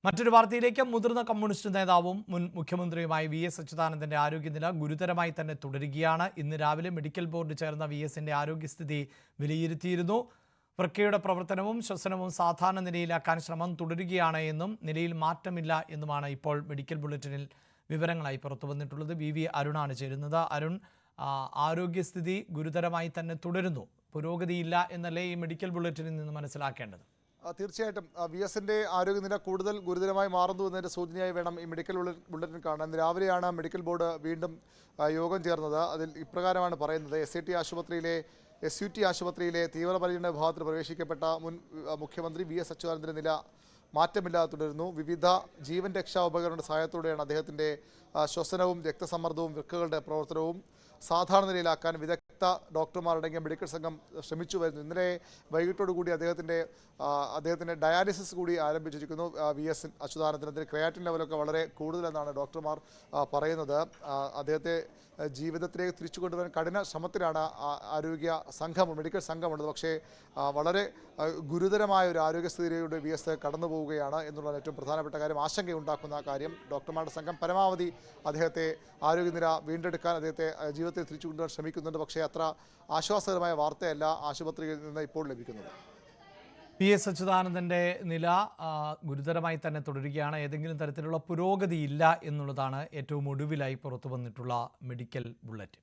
മറ്റൊരു വാർത്തയിലേക്ക് മുതിർന്ന കമ്മ്യൂണിസ്റ്റ് നേതാവും മുൻ മുഖ്യമന്ത്രിയുമായ വി.എസ്. അച്യുതാനന്ദന്റെ ആരോഗ്യനില ഗുരുതരമായി തന്നെ തുടരുകയാണ്. ഇന്ന് രാവിലെ മെഡിക്കൽ ബോർഡ് ചേർന്ന വി.എസിന്റെ ആരോഗ്യസ്ഥിതി വിലയിരുത്തിയിരുന്നു. വൃക്കയുടെ പ്രവർത്തനവും ശ്വസനവും സാധാരണ നിലയിലാക്കാൻ ശ്രമം തുടരുകയാണ് എന്നും നിലയിൽ മാറ്റമില്ല എന്നുമാണ് ഇപ്പോൾ മെഡിക്കൽ ബുള്ളറ്റിനിൽ വിവരങ്ങളായി പുറത്തുവന്നിട്ടുള്ളത്. വി അരുണാണ് ചേരുന്നത്. അരുൺ, ആരോഗ്യസ്ഥിതി ഗുരുതരമായി തന്നെ തുടരുന്നു, പുരോഗതിയില്ല എന്നല്ലേ ഈ മെഡിക്കൽ ബുള്ളറ്റിനിൽ നിന്ന് മനസ്സിലാക്കേണ്ടത്? തീർച്ചയായിട്ടും വി.എസിന്റെ ആരോഗ്യനില കൂടുതൽ ഗുരുതരമായി മാറുന്നു എന്നതിന്റെ സൂചനയായി വേണം ഈ മെഡിക്കൽ ബുള്ളറ്റിൻ കാണാൻ. ഇന്ന് രാവിലെയാണ് മെഡിക്കൽ ബോർഡ് വീണ്ടും യോഗം ചേർന്നത്. അതിൽ ഇപ്രകാരമാണ് പറയുന്നത്. SUT ആശുപത്രിയിലെ തീവ്രപരിചരണ വിഭാഗത്തിൽ പ്രവേശിക്കപ്പെട്ട മുൻ മുഖ്യമന്ത്രി വി.എസ്. അച്യുതാനന്ദന്റെ നില മാറ്റമില്ലാതെ തുടരുന്നു. വിവിധ ജീവൻ രക്ഷാ ഉപകരണങ്ങളുടെ സഹായത്തോടെയാണ് അദ്ദേഹത്തിന്റെ ശ്വസനവും രക്തസമ്മർദ്ദവും വൃക്കകളുടെ പ്രവർത്തനവും സാധാരണ നിലയിലാക്കാൻ വിദഗ്ധ ഡോക്ടർമാരടങ്ങിയ മെഡിക്കൽ സംഘം ശ്രമിച്ചു വരുന്നു. ഇന്നലെ വൈകിട്ടോടുകൂടി അദ്ദേഹത്തിന്റെ ഡയാലിസിസ് കൂടി ആരംഭിച്ചിരിക്കുന്നു. വി.എസ്. അച്യുതാനന്ദന് ക്രിയാറ്റിൻ ലെവലൊക്കെ വളരെ കൂടുതലെന്നാണ് ഡോക്ടർമാർ പറയുന്നത്. അദ്ദേഹത്തെ ജീവിതത്തിലേക്ക് തിരിച്ചു കൊണ്ടുവരാൻ കഠിന ശ്രമത്തിലാണ് മെഡിക്കൽ സംഘമുള്ളത്. പക്ഷേ വളരെ ഗുരുതരമായ ഒരു ആരോഗ്യസ്ഥിതിയിലൂടെ വി.എസ്. കടന്നു പോവുകയാണ് എന്നുള്ളത് ഏറ്റവും പ്രധാനപ്പെട്ട കാര്യം. ആശങ്കയുണ്ടാക്കുന്ന കാര്യം. ഡോക്ടർമാരുടെ സംഘം പരമാവധി അദ്ദേഹത്തെ ആരോഗ്യനില വീണ്ടെടുക്കാൻ, അദ്ദേഹത്തെ ജീവിതത്തിൽ തിരിച്ചു കൊണ്ടുവരാൻ ശ്രമിക്കുന്നുണ്ട്. പക്ഷേ അത്ര ആശ്വാസകരമായ വാർത്തയല്ല ആശുപത്രിയിൽ നിന്ന് ഇപ്പോൾ ലഭിക്കുന്നത്. വി.എസ്. അച്യുതാനന്ദന്റെ നില ഗുരുതരമായി തന്നെ തുടരുകയാണ്. ഏതെങ്കിലും തരത്തിലുള്ള പുരോഗതിയില്ല എന്നുള്ളതാണ് ഏറ്റവും ഒടുവിലായി പുറത്തു വന്നിട്ടുള്ള മെഡിക്കൽ ബുള്ളറ്റിൻ.